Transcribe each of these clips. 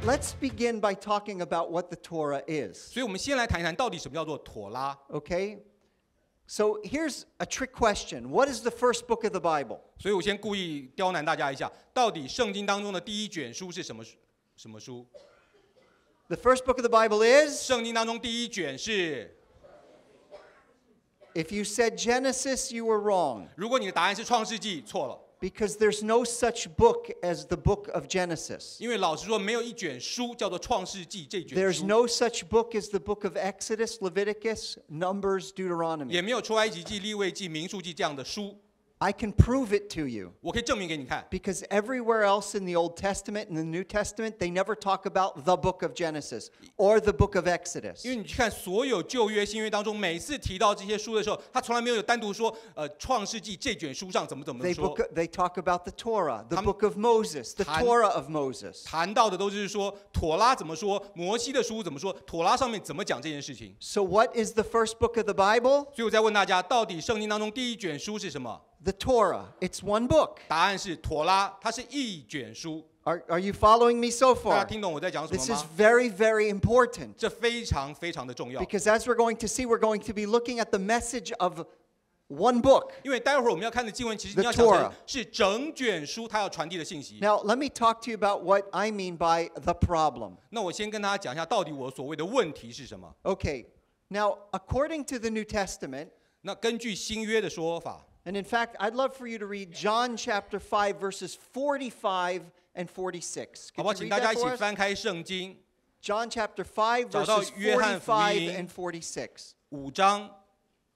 let's begin by talking about what the Torah is. 所以我们先来谈一谈到底什么叫做妥拉。Okay? So here's a trick question. What is the first book of the Bible? 所以我先故意刁难大家一下，到底圣经当中的第一卷书是什么书？ The first book of the Bible is? 圣经当中第一卷是。 If you said Genesis, you were wrong. 如果你的答案是创世纪，错了。 Because there's no such book as the book of Genesis. 因为老实说，没有一卷书叫做创世纪这卷 There's 书。 no such book as the book of Exodus, Leviticus, Numbers, 也 Deuteronomy. 没有出埃及记、利未记、民数记这样的书。 I can prove it to you. 我可以证明给你看。 Because everywhere else in the Old Testament and the New Testament, they never talk about the book of Genesis or the book of Exodus. 因为你去看所有旧约、新约当中，每次提到这些书的时候，他从来没有单独说，创世纪这卷书上怎么说。They talk about the Torah, the book of Moses, the Torah of Moses. 谈到的都是说妥拉怎么说，摩西的书怎么说，妥拉上面怎么讲这件事情。 So what is the first book of the Bible? 所以我在问大家，到底圣经当中第一卷书是什么？ The Torah. It's one book. 答案是妥拉，它是一卷书。 Are you following me so 大家 far? 听懂我在讲什 This 么 is 吗？ very, very important. 这非常非常的重要。 Because as we're going to see, we're going to be looking at the message of one book. 因为待会儿我们要看的经文，其实 The 你要想成 Torah. 是整卷书它要传递的信息。 Now, let me talk to you about what I mean by the problem. 那我先跟大家讲一下，到底我所谓的问题是什么。 Okay. Now, according to the New Testament, 那根据新约的说法， and in fact, I'd love for you to read John chapter 5, verses 45 and 46. 好不好？ Could 请 you 大 read 家 that 一起 for us? 翻开圣经 John chapter 5, 找到 verses 约翰福音 45 and 46. 5章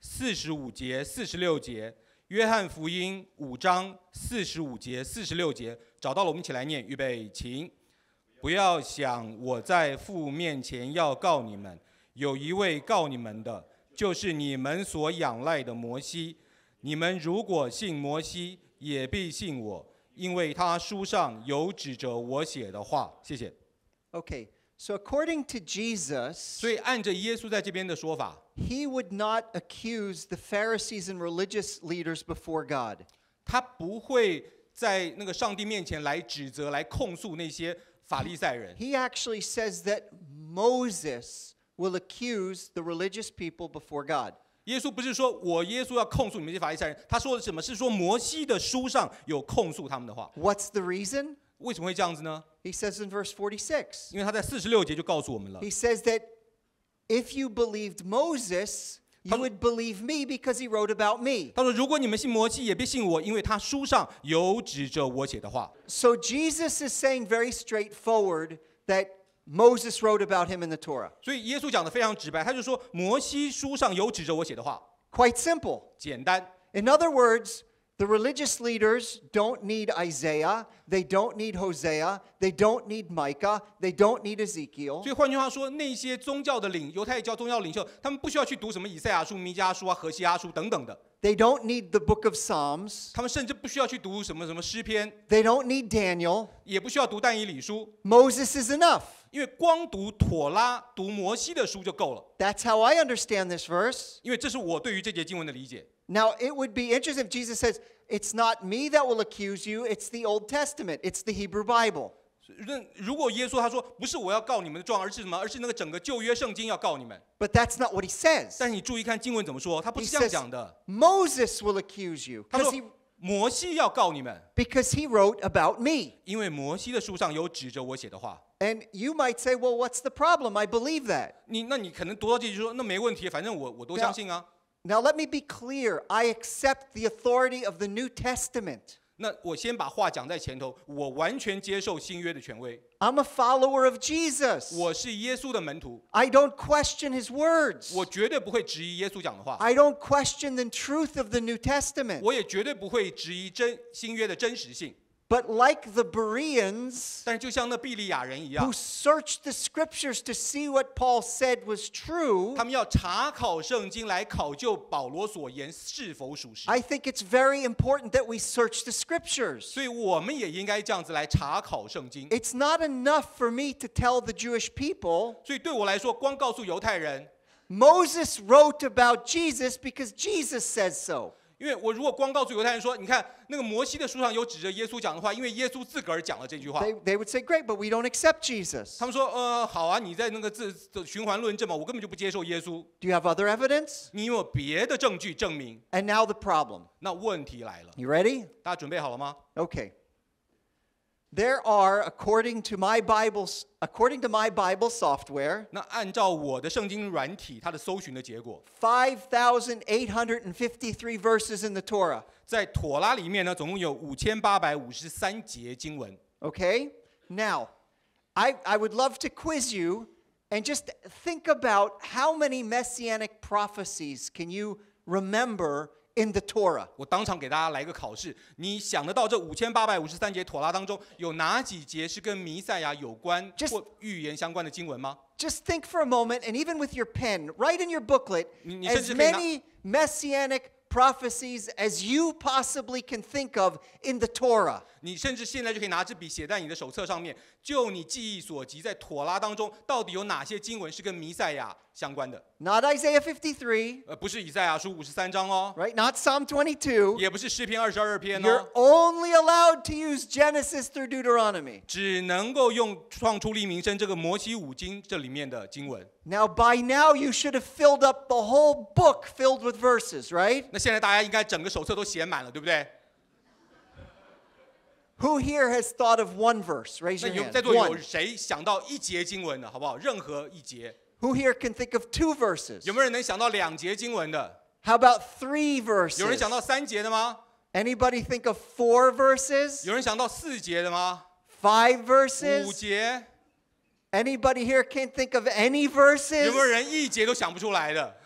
45节、46节，约翰福音5章45节、46节，找到了，我们一起来念，预备，请。不要想我在父面前要告你们，有一位告你们的，就是你们所仰赖的摩西。你们如果信摩西，也必信我，因为他书上有指着我写的话。谢谢。 Okay, so according to Jesus, 所以按着耶稣在这边的说法， he would not accuse the Pharisees and religious leaders before God. 他不会在那个上帝面前来指责、来控诉那些法利赛人。 He actually says that Moses will accuse the religious people before God. 耶稣不是说我耶稣要控诉你们这些法利赛人，他说的什么？是说摩西的书上有控诉他们的话。 What's the reason? 为什么会这样子呢？ He says in verse 46. 因为他在46节就告诉我们了。 He says that if you believed Moses, you would believe me because he wrote about me. 他说：“如果你们信摩西，也别信我，因为他书上有指着我写的话。” So Jesus is saying very straightforward that Moses wrote about him in the Torah. 所以耶稣讲的非常直白，他就说摩西书上有指着我写的话， Quite simple. 简单。 In other words, the religious leaders don't need Isaiah, they don't need Hosea, they don't need Micah, they don't need Ezekiel. 所以换句话说，那些犹太教宗教领袖，他们不需要去读什么以赛亚书、弥迦书啊、何西阿书等等的， They don't need the book of Psalms. 他们甚至不需要去读什么诗篇， They don't need Daniel. 也不需要读但以理书， Moses is enough. 因为光读妥拉、读摩西的书就够了。 That's how I understand this verse. 因为这是我对于这节经文的理解。 Now, it would be interesting if Jesus says, it's not me that will accuse you, it's the Old Testament, it's the Hebrew Bible. 如果耶稣他说不是我要告你们的状，而是什么？而是那个整个旧约圣经要告你们。 But that's not what he says. 但是你注意看经文怎么说，他不 He 是这样 says, 讲的。 Moses will accuse you 他 because 说 he, 摩西要告你们， because he wrote about me. 因为摩西的书上有指着我写的话。 And you might say, well, what's the problem? I believe that. 那你可能读到这句说，那没问题，反正我都相信啊。 Now, let me be clear. I accept the authority of the New Testament. 那我先把话讲在前头，我完全接受新约的权威， I'm a follower of Jesus. 我是耶稣的门徒， I don't question his words. 我绝对不会质疑耶稣讲的话， I don't question the truth of the New Testament. 我也绝对不会质疑新约的真实性。 But like the Bereans 但是就像那庇利亚人一 who 样， searched the scriptures to see what Paul said was true, 他们要查考圣经来考究保罗所言是否属实。 I think it's very important that we search the scriptures. 所以我们也应该这样子来查考圣经。 It's not enough for me to tell the Jewish people, 所以对我来说，光告诉犹太人， Moses wrote about Jesus because Jesus says so. 因为我如果光告诉犹太人说，你看那个摩西的书上有指着耶稣讲的话，因为耶稣自个儿讲了这句话， they would say, great, but we don't accept Jesus. 他们说，好啊，你在那个循环论证嘛，我根本就不接受耶稣。 Do you have other evidence? 你有别的证据证明？ And now the problem. 那问题来了， You ready? 大家准备好了吗？ Okay. There are, according to my Bible software, 那按照我的圣经软体，它的搜寻的结果， 5,853 verses in the Torah. 在妥拉里面呢，总共有5853节经文。 Okay? Now, I would love to quiz you and just think about how many messianic prophecies can you remember in the Torah? 我当场给大家来个考试，你想得到这5853节妥拉当中有哪几节是跟弥赛亚有关或预言相关的经文吗？ Just think for a moment, and even with your pen, write in your booklet 你 as 甚至可以拿 many messianic prophecies as you possibly can think of in the Torah. 你甚至现在就可以拿支笔写在你的手册上面，就你记忆所及，在妥拉当中到底有哪些经文是跟弥赛亚相关的？ Not Isaiah 53, 不是以赛亚书53章哦， right? Not Psalm 22. 也不是诗篇22篇 You're 哦， only allowed to use Genesis through Deuteronomy. 只能够用创出利民申这个摩西五经这里面的经文。 Now, by now, you should have filled up the whole book filled with verses, right? 那现在大家应该整个手册都写满了，对不对？ Who here has thought of one verse? Raise 那 your hand. 在座有 One. 谁想到一节经文的，好不好？任何一节。 Who here can think of two verses? 有没有人能想到2节经文的？ How about three verses? 有人想到3节的吗？ Anybody think of four verses? 有人想到4节的吗Five ？5 verses? 节？ Anybody here can't think of any 有 verses? 没有人1节都想不出来的？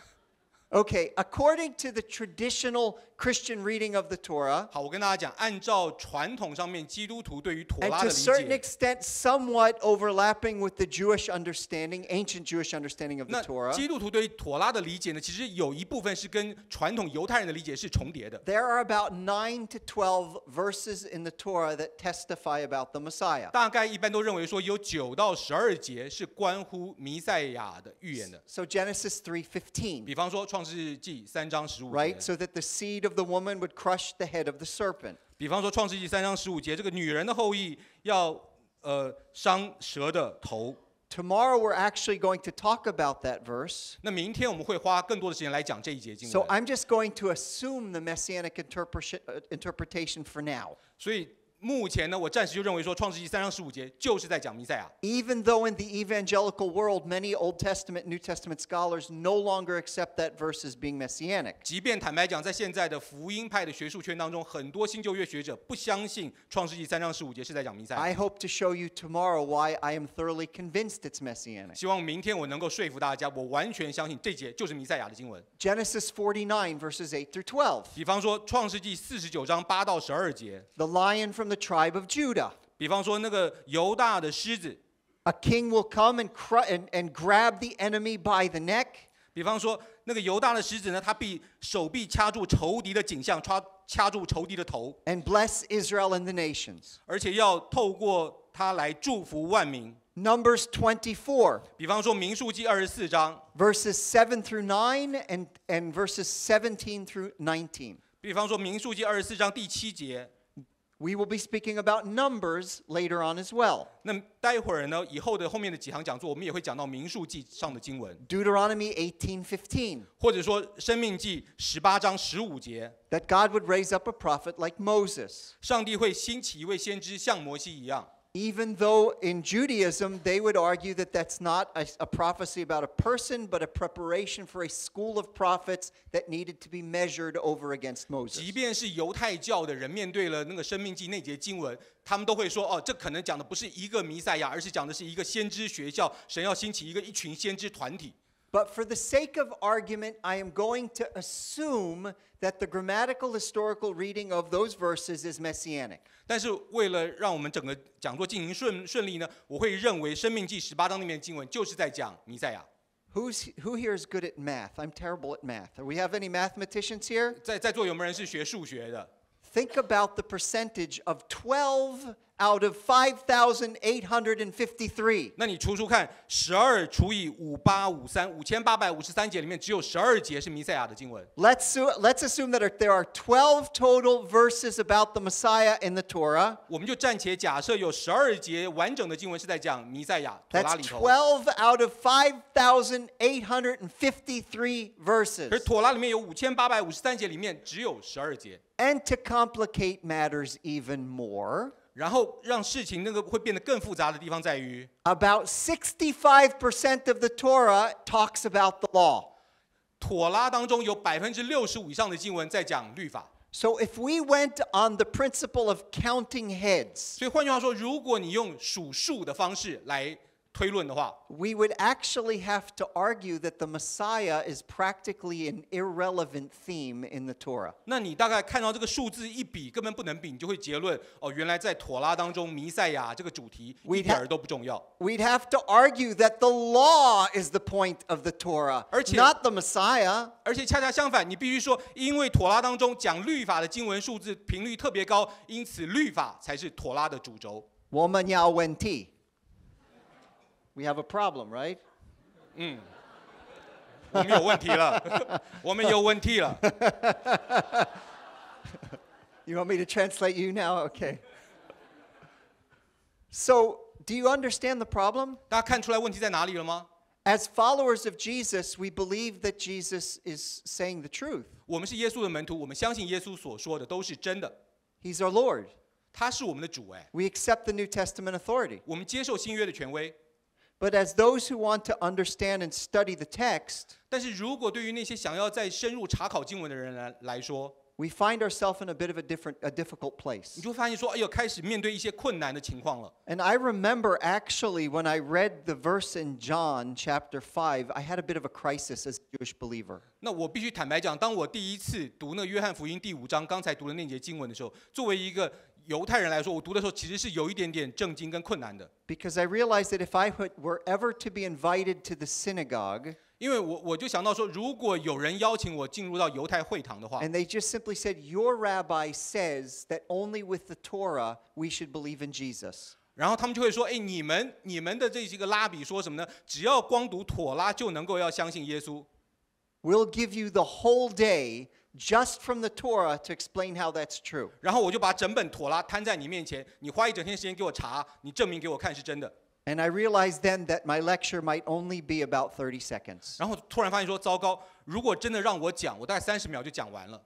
Okay, according to the traditional Christian reading of the Torah, 好，我跟大家讲，按照传统上面基督徒对于妥 and 拉 to 的 a 理 certain 解， extent somewhat overlapping with the Jewish understanding, ancient Jewish understanding of the 那 Torah, 基督徒对于妥拉的理解呢，其实有一部分是跟传统犹太人的理解是重叠的。 there are about 9 to 12 verses in the Torah that testify about the Messiah. 大概一般都认为说有9到12节是关乎弥赛亚的预言的。 So Genesis 3:15, 比方说创世纪3章15 right? 节， So that the seed of the woman would crush the head of the serpent. 比方说创世纪3章15节，这个女人的后裔要伤蛇的头。 Tomorrow we're actually going to talk about that verse. 那明天我们会花更多的时间来讲这一节经 So 文。 I'm just going to assume the messianic interpretation for now. 所以目前呢，我暂时就认为说创世纪3章15节就是在讲弥赛亚。 Even though in the evangelical world, many Old Testament, New Testament scholars no longer accept that verse as being messianic. 即便坦白讲，在现在的福音派的学术圈当中，很多新旧约学者不相信创世纪3章15节是在讲弥赛亚。 I hope to show you tomorrow why I am thoroughly convinced it's messianic. 希望明天我能够说服大家，我完全相信这节就是弥赛亚的经文。 Genesis 49, verses 8 through 12. 比方说创世纪49章8到12节， The lion from the tribe of Judah. 比方说那个犹大的狮子， A king will come and grab the enemy by the neck. 比方说那个犹大的狮子呢，他手臂掐住仇敌的颈项，掐住仇敌的头， And bless Israel and the nations. 而且要透过他来祝福万民。 Numbers 24, 比方说民数记24章， verses 7 through 9 and verses 17 through 19. 比方说民数记24章第7节。 We will be speaking about Numbers later on as well. 那待会儿呢，以后的后面的几堂讲座，我们也会讲到民数记上的经文， Deuteronomy 18:15, 或者说生命记18章15节， that God would raise up a prophet like Moses. 上帝会兴起一位先知，像摩西一样。 Even though in Judaism they would argue that that's not a prophecy about a person, but a preparation for a school of prophets that needed to be measured over against 即 Moses. 便是犹太教的人面对了那个生命记那节经文，他们都会说：哦，这可能讲的不是一个弥赛亚，而是讲的是一个先知学校，神要兴起一群先知团体。 But for the sake of argument, I am going to assume that the grammatical historical reading of those verses is messianic. 但是为了让我们整个讲座进行顺利呢，我会认为生命记18章那边的经文就是在讲弥赛亚。 Who here is good at math? I'm terrible at math. Do we have any mathematicians here? 在座有没有人是学数学的？ Think about the percentage of 12 out of 5,853. 那你除看12除以5853，5853节里面只有12节是弥赛亚的经文。Let's assume that there are 12 total verses about the Messiah in the Torah. 我们就暂且假设有12节完整的经文是在讲弥赛亚，妥拉 That's 里头。12 out of 5,853 verses. 可是妥拉里面有5853节，里面只有12节。And to complicate matters even more, 然后让事情那个会变得更复杂的地方在于， about 65% of the Torah talks about the law. 妥拉当中有65%以上的经文在讲律法。So if we went on the principle of counting heads, 所以换句话说，如果你用数数的方式来推论的话， we would actually have to argue that the Messiah is practically an irrelevant theme in the Torah. 那你大概看到这个数字一比根本不能比，你就会结论哦，原来在妥拉当中弥赛亚这个主题一点儿都不重要。We'd have to argue that the law is the point of the Torah, 而且 not the Messiah. 而且恰恰相反，你必须说，因为妥拉当中讲律法的经文数字频率特别高，因此律法才是妥拉的主轴。我们要问题。We have a problem, right? 我们有问题了，我们有问题了。You want me to translate you now? Okay. So, do you understand the problem? 大家看出来问题在哪里了吗？ As followers of Jesus, we believe that Jesus is saying the truth. 我们是耶稣的门徒，我们相信耶稣所说的都是真的， He's our Lord. 他是我们的主。We accept the New Testament authority. 我们接受新约的权威。 But as those who want to understand and study the text, 但是如果对于那些想要再深入查考经文的人来说， we find ourselves in a bit of a difficult place. 你就会发现说，哎呦，开始面对一些困难的情况了。 And I remember actually when I read the verse in John chapter 5, I had a bit of a crisis as a Jewish believer. 那我必须坦白讲，当我第一次读那约翰福音第5章，刚才读的那节经文的时候，作为一个犹太人来说，我读的时候其实是有一点点震惊跟困难的。 Because I realized that if I were ever to be invited to the synagogue, 因为我就想到说，如果有人邀请我进入到犹太会堂的话， and they just simply said, your rabbi says that only with the Torah we should believe in Jesus. 然后他们就会说，哎，你们的这几个拉比说什么呢？只要光读妥拉就能够要相信耶稣。 We'll give you the whole day just from the Torah to explain how that's true. 然后我就把整本妥拉摊在你面前，你花一整天时间给我查，你证明给我看是真的。 And I realized then that my lecture might only be about 30 seconds. 然后突然发现说，糟糕，如果真的让我讲，我大概30秒就讲完了。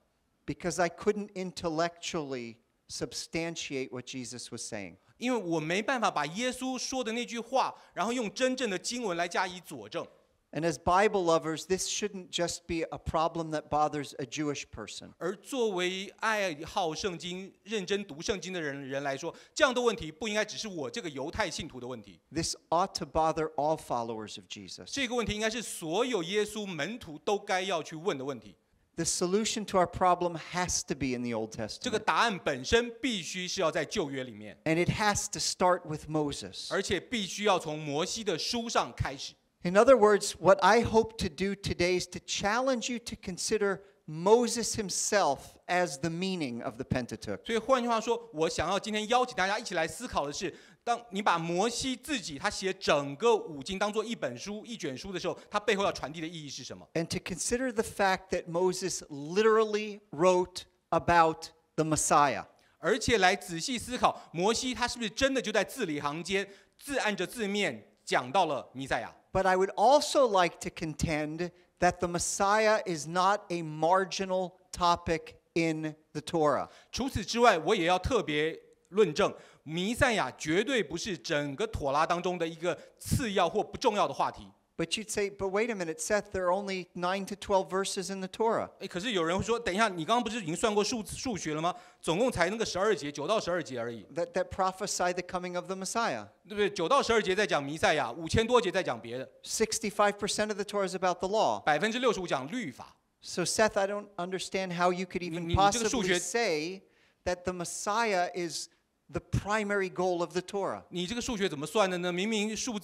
Because I couldn't intellectually substantiate what Jesus was saying. 因为我没办法把耶稣说的那句话，然后用真正的经文来加以佐证。 And as Bible lovers, this shouldn't just be a problem that bothers a Jewish person. 而作为爱好圣经、认真读圣经的人来说，这样的问题不应该只是我这个犹太信徒的问题。 This ought to bother all followers of Jesus. 这个问题应该是所有耶稣门徒都该要去问的问题。 The solution to our problem has to be in the Old 这个 Testament. 答案本身必须是要在旧约里面， And it has to start with Moses. 而且必须要从摩西的书上开始。 In other words, what I hope to do today is to challenge you to consider Moses himself as the meaning of the Pentateuch. 所以换句话说，我想要今天邀请大家一起来思考的是，当你把摩西自己他写整个五经当做一本书、一卷书的时候，他背后要传递的意义是什么？ And to consider the fact that Moses literally wrote about the Messiah. 而且来仔细思考，摩西他是不是真的就在字里行间、字按着字面讲到了弥赛亚？ But I would also like to contend that the Messiah is not a marginal topic in the Torah. 除此之外，我也要特别论证，弥赛亚绝对不是整个妥拉当中的一个次要或不重要的话题。 But you'd say, but wait a minute, Seth, there are only 9 to 12 verses in the Torah. 可是有人会说，等一下，你刚刚不是已经算过数学了吗？总共才那个12节，9到12节而已， That prophesy the coming of the Messiah. 对不对？9到12节在讲弥赛亚，5000多节在讲别的， 65% of the Torah is about the law. 65%讲律法。 So, Seth, I don't understand how you could even 你这个数 possibly 学 say that the Messiah is the primary goal of the Torah. 你这个数学怎么算的呢？明明数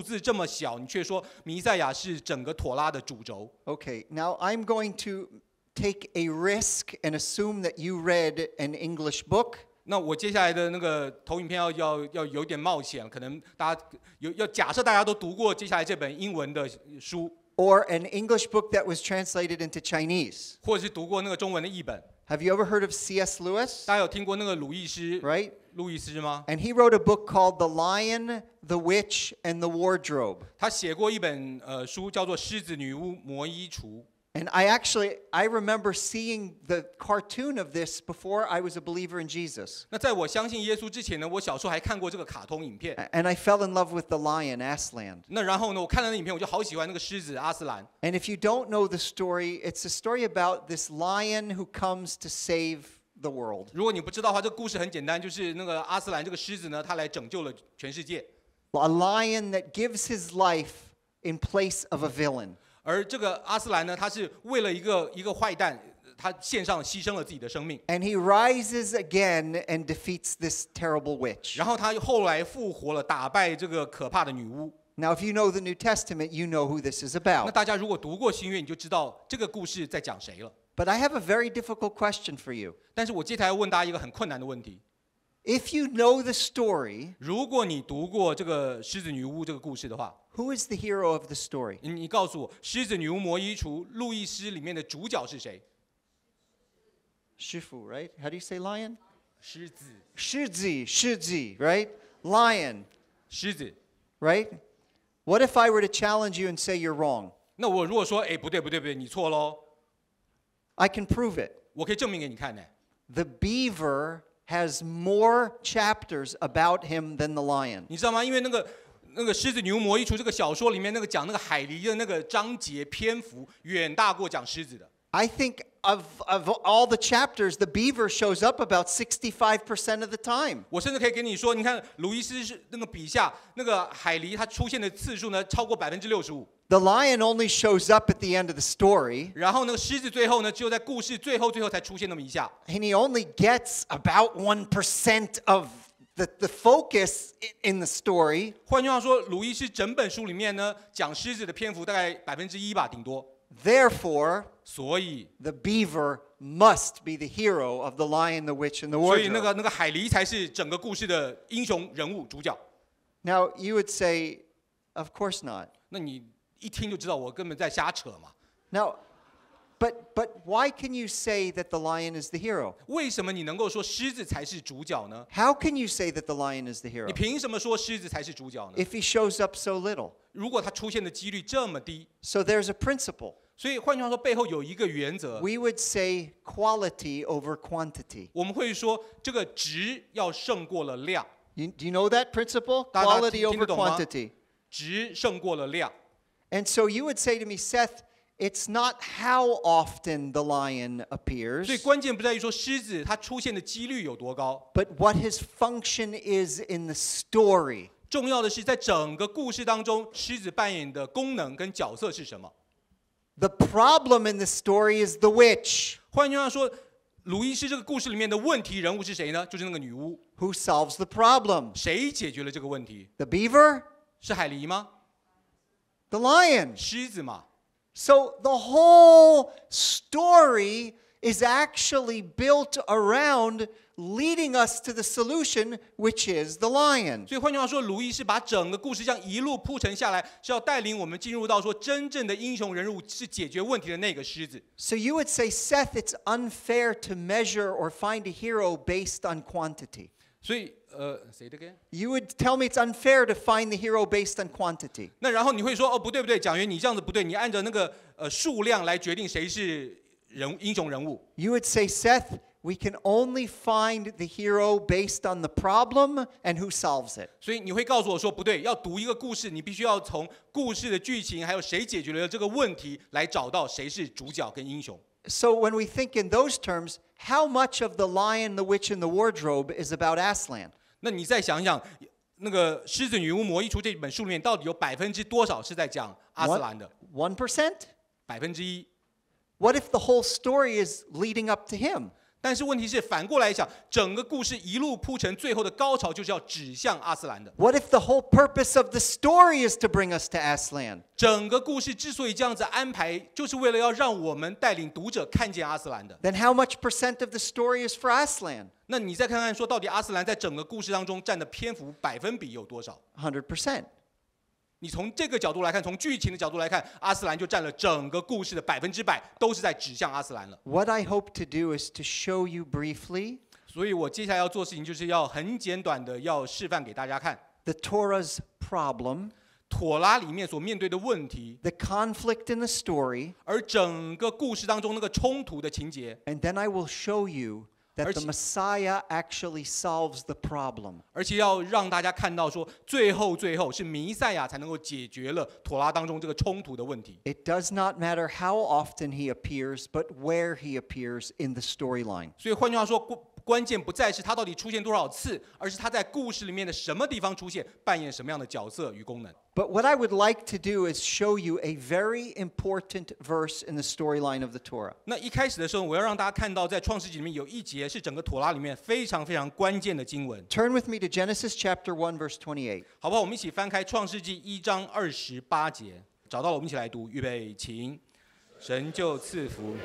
字这么小，你却说弥赛亚是整个妥拉的主轴。 Okay, now I'm going to take a risk and assume that you read an English book 那我接下来的那个投影片要有点冒险，可能大家要假设大家都读过接下来这本英文的书， or an English book that was translated into Chinese. 或者是读过那个中文的译本。Have you ever heard of C.S. Lewis? 大家有听过那个鲁易斯 Right? 路易斯吗？ And he wrote a book called The Lion, the Witch, and the Wardrobe. 他写过一本书叫做《狮子、女巫、魔衣橱》。And I remember seeing the cartoon of this before I was a believer in Jesus. 那在我相信耶稣之前呢，我小时候还看过这个卡通影片。 And I fell in love with the lion, Aslan. 那然后呢，我看了那影片，我就好喜欢那个狮子阿斯兰。And if you don't know the story, it's a story about this lion who comes to save the world. 如果你不知道的话，这个故事很简单，就是那个阿斯兰这个狮子呢，他来拯救了全世界。A lion that gives his life in place of a villain. 而这个阿斯兰呢，他是为了一个坏蛋，他献上牺牲了自己的生命。And he rises again and defeats this terrible witch. 然后他后来复活了，打败这个可怕的女巫。Now, if you know the New Testament, you know who this is 那 about. 大家如果读过新约，你就知道这个故事在讲谁了。But I have a very difficult question for you. 但是我接下来要问大家一个很困难的问题： If you know the story, 如果你读过这个狮子女巫这个故事的话， who is the hero of the story? 你告诉我，《狮子女巫魔衣橱》路易斯里面的主角是谁？ Shifu, right? How do you say lion? 狮子， Shizi, right? Lion, 狮子。 right? What if I were to challenge you and say you're wrong? 那我如果说，哎，不对，你错喽， I can prove it. 我可以证明给你看呢。 The beaver has more chapters about him than the lion. 你知道吗？因为那个《狮子女巫魔衣橱》这个小说里面，那个讲那个海狸的那个章节篇幅远大过讲狮子的。 I think of all the chapters, the beaver shows up about 65% of the time. 我甚至可以跟你说，你看鲁伊斯是那个笔下那个海狸，它出现的次数呢超过65%。 The lion only shows up at the end of the story, 然后那个狮子最后呢，只有在故事最后才出现那么一下。 and he only gets about 1% of the focus in the story. 换句话说，鲁伊斯整本书里面呢，讲狮子的篇幅大概1%吧，顶多。 Therefore, 所以 the beaver must be the hero of the lion, the witch, and the 所以那 wardrobe. 个海狸才是整个故事的英雄人物主角。 Now, you would say, of course not. 那你一听就知道我根本在瞎扯嘛。 Now, but why can you say that the lion is the hero? 为什么你能够说狮子才是主角呢？ How can you say that the lion is the 你 hero 凭什么说狮子才是主角呢？ if he shows up so little? 如果它出现的几率这么低， So there's a principle. 所以换句话说，背后有一个原则。 We would say quality over quantity. 我们会说这个值要胜过了量， Do you know that principle? 大家 Quality 听 over 得懂吗？ quantity. 值胜过了量。 And so you would say to me, Seth, it's not how often the lion 所以 appears, 关键不在于说狮子它出现的几率有多高， but what his function is in the story. 重要的是在整个故事当中，狮子扮演的功能跟角色是什么。 The problem in the story is the witch. 换句话说，鲁伊斯这个故事里面的问题人物是谁呢？就是那个女巫。 Who solves the problem? 谁解决了这个问题？ The beaver? 是海狸吗？ The lion. 狮子嘛。 So the whole story is actually built around leading us to the solution, which is the lion. 所以换句话说，鲁伊是把整个故事这样一路铺陈下来，是要带领我们进入到说真正的英雄人物是解决问题的那个狮子。So you would say, Seth, it's unfair to measure or find a hero based on quantity. 所以谁的歌？ You would tell me it's unfair to find the hero based on quantity. 那然后你会说哦不对，蒋元你这样子不对，你按照那个数量来决定谁是英雄人物。 You would say, Seth, we can only find the hero based on the problem and who solves it. 所以你会告诉我说不对，要读一个故事，你必须要从故事的剧情还有谁解决了这个问题来找到谁是主角跟英雄。 So when we think in those terms, how much of The Lion, the Witch, and the Wardrobe is about Aslan? 那你再想想，那个《狮子女巫魔衣橱》这本书里面到底有多少是在讲阿斯兰的？ 1%? 1%。What if the whole story is leading up to him? 但是问题是，反过来想，整个故事一路铺陈，最后的高潮就是要指向阿斯兰的。What if the whole purpose of the story is to bring us to Aslan? 整个故事之所以这样子安排，就是为了要让我们带领读者看见阿斯兰的。Then how much percent of the story is for Aslan? 那你再看看，说到底阿斯兰在整个故事当中占的篇幅百分比有多少？ 100%. 你从这个角度来看，从剧情的角度来看，阿斯兰就占了整个故事的100%，都是在指向阿斯兰了。What I hope to do is to show you briefly 所以我接下来要做的事情，就是要很简短的要示范给大家看 the Torah's problem, 妥拉里面所面对的问题， the conflict in the story, 而整个故事当中那个冲突的情节， and then I will show you that the 而且- Messiah actually solves the problem. 而且要让大家看到说，最后是弥赛亚才能够解决了妥拉当中这个冲突的问题。 It does not matter how often he appears, but where he appears in the storyline. 所以换句话说，关键不再是他到底出现多少次，而是他在故事里面的什么地方出现，扮演什么样的角色与功能。 But what I would like to do is show you a very important verse in the storyline of the Torah. 那一开始的时候，我要让大家看到，在创世纪里面有一节是整个妥拉里面非常非常关键的经文。 Turn with me to Genesis chapter 1, verse 28. 好不好？我们一起翻开创世纪1章28节，找到了，我们一起来读。预备，请。神就赐福。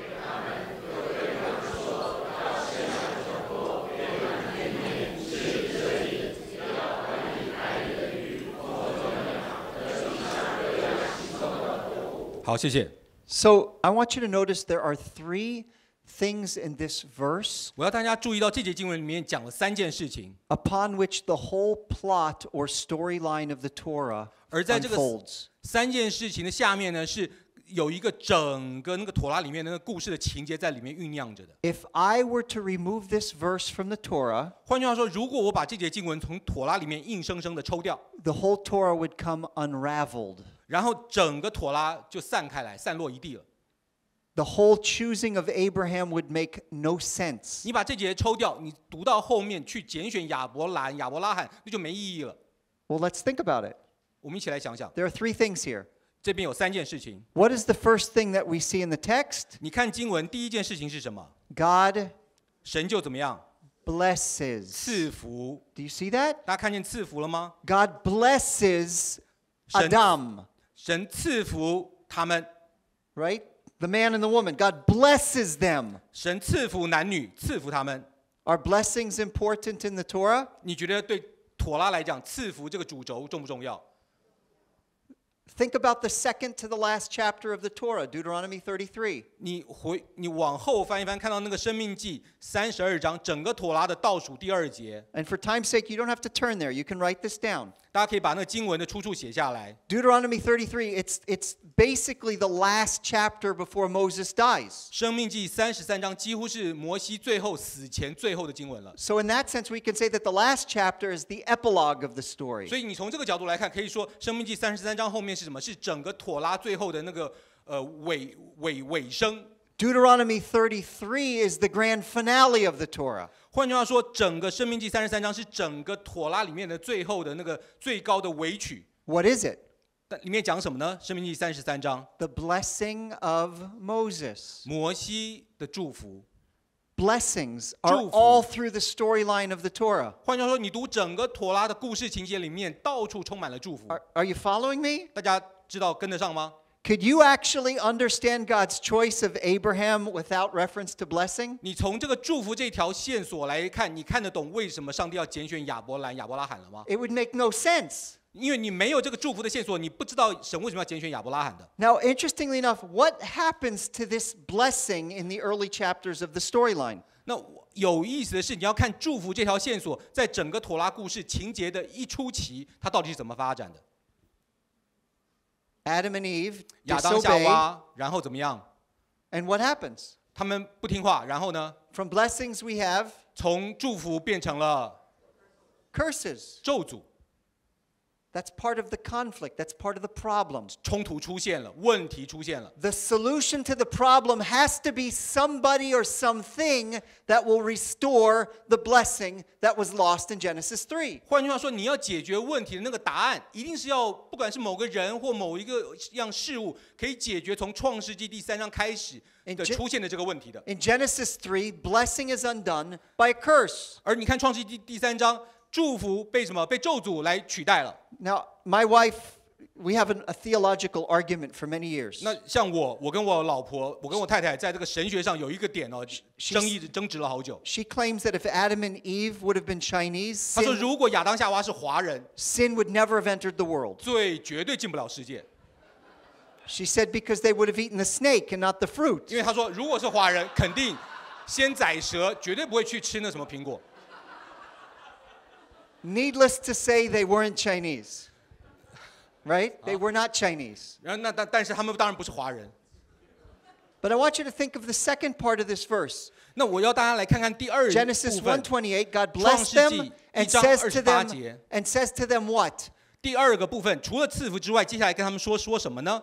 好，谢谢。 So I want you to notice there are three things in this verse 我要大家注意到这节经文里面讲了3件事情， upon which the whole plot or storyline of the Torah 而在这个 unfolds. 3件事情的下面呢，是有一个整个那个妥拉里面的那个故事的情节在里面酝酿着的。 If I were to remove this verse from the Torah, 换句话说，如果我把这节经文从妥拉里面硬生生的抽掉， the whole Torah would come unraveled. 然后整个妥拉就散开来，散落一地了。 The whole choosing of Abraham would make no sense. 你把这节抽掉，你读到后面去拣选亚伯拉罕，那就没意义了。 Well, let's think about it. 我们一起来想想， There are three things here. 这边有3件事情。 What is the first thing that we see in the text? 你看经文，第一件事情是什么？ God 神就怎么样？ blesses. 赐福。 Do you see that? 大家看见赐福了吗？ God blesses 神- Adam, 神赐福他们， right? The man and the woman. God blesses them. 神赐福男女，赐福他们。 Are blessings important in the Torah? 你觉得对妥拉来讲，赐福这个主轴重不重要？ Think about the second to the last chapter of the Torah, Deuteronomy 33. 你往后翻一翻，看到那个生命记32章，整个妥拉的倒数第2节， And for time's sake, you don't have to turn there. You can write this down. 大家可以把那个经文的出处写下来。 Deuteronomy 33, it's basically the last chapter before Moses dies. 生命记33章几乎是摩西最后死前最后的经文了。 So in that sense, we can say that the last chapter is the epilogue of the story. 所以你从这个角度来看，可以说生命记33章后面是什么？是整个妥拉最后的那个尾声。 Deuteronomy 33 is the grand finale of the Torah. 换句话说，整个生命记33章是整个妥拉里面的最后的那个最高的尾曲。 What is it? 但里面讲什么呢？生命记33章， The blessing of Moses. 摩西的祝福。 Blessings are 祝福。 all through the storyline of the Torah. 换句话说，你读整个妥拉的故事情节里面，到处充满了祝福。 Are you following me? 大家知道跟得上吗？ Could you actually understand God's choice of Abraham without reference to blessing? 你从这个祝福这条线索来看，你看得懂为什么上帝要拣选亚伯拉罕了吗？ It would make no sense. 因为你没有这个祝福的线索，你不知道神为什么要拣选亚伯拉罕的。 Now, interestingly enough, what happens to this blessing in the early chapters of the storyline? 那有意思的是，你要看祝福这条线索，在整个妥拉故事情节的一初期，它到底是怎么发展的？ Adam and Eve 亚当夏 disobey, 娃，然后怎么样？ and what happens? 他们不听话，然后呢？ From blessings we have 从祝福变成了 curses. 咒诅。That's part of the conflict. That's part of the problem. 冲突出现了，问题出现了。The solution to the problem has to be somebody or something that will restore the blessing that was lost in Genesis 3. 换句话说，你要解决问题的那个答案，一定是要不管是某个人或某一个样事物，可以解决从创世纪第3章开始的出现的这个问题的。In Genesis 3, blessing is undone by a curse. 而你看创世纪第3章，祝福被什么？被咒诅来取代了。Now, my wife, we have a theological argument for many years. 那像我跟我老婆，我跟我太太在这个神学上有一个点哦，争执了好久。She claims that if Adam and Eve would have been Chinese, 她说，如果亚当夏娃是华人， sin would never have entered the world. 罪绝对进不了世界。She said because they would have eaten the snake and not the fruit. 因为她说，如果是华人，肯定先宰蛇，绝对不会去吃那什么苹果。Needless to say, they weren't Chinese, right? They were not Chinese. 然后但是他们当然不是华人。But I want you to think of the second part of this verse. 那我要大家来看看第二部分。Genesis 1:28, God blessed them and says to them what? 第二个部分，除了赐福之外，接下来跟他们说什么呢？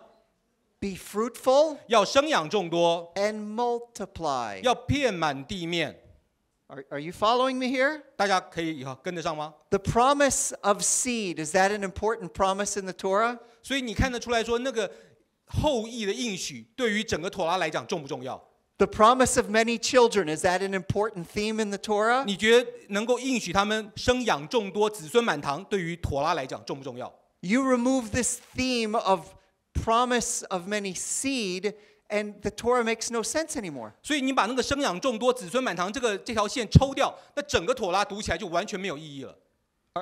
Be fruitful 要生养众多， and multiply. 要遍满地面。Are you following me here? 大家可以跟得上吗？ The promise of seed, is that an important promise in the Torah? 所以你看得出来说，那个后裔的应许对于整个妥拉来讲重不重要？ The promise of many children, is that an important theme in the Torah? 你觉得能够应许他们生养众多、子孙满堂，对于妥拉来讲重不重要？ You remove this theme of promise of many seed, and the Torah makes no sense anymore. 所以你把那个生养众多、子孙满堂这条线抽掉，那整个妥拉读起来就完全没有意义了。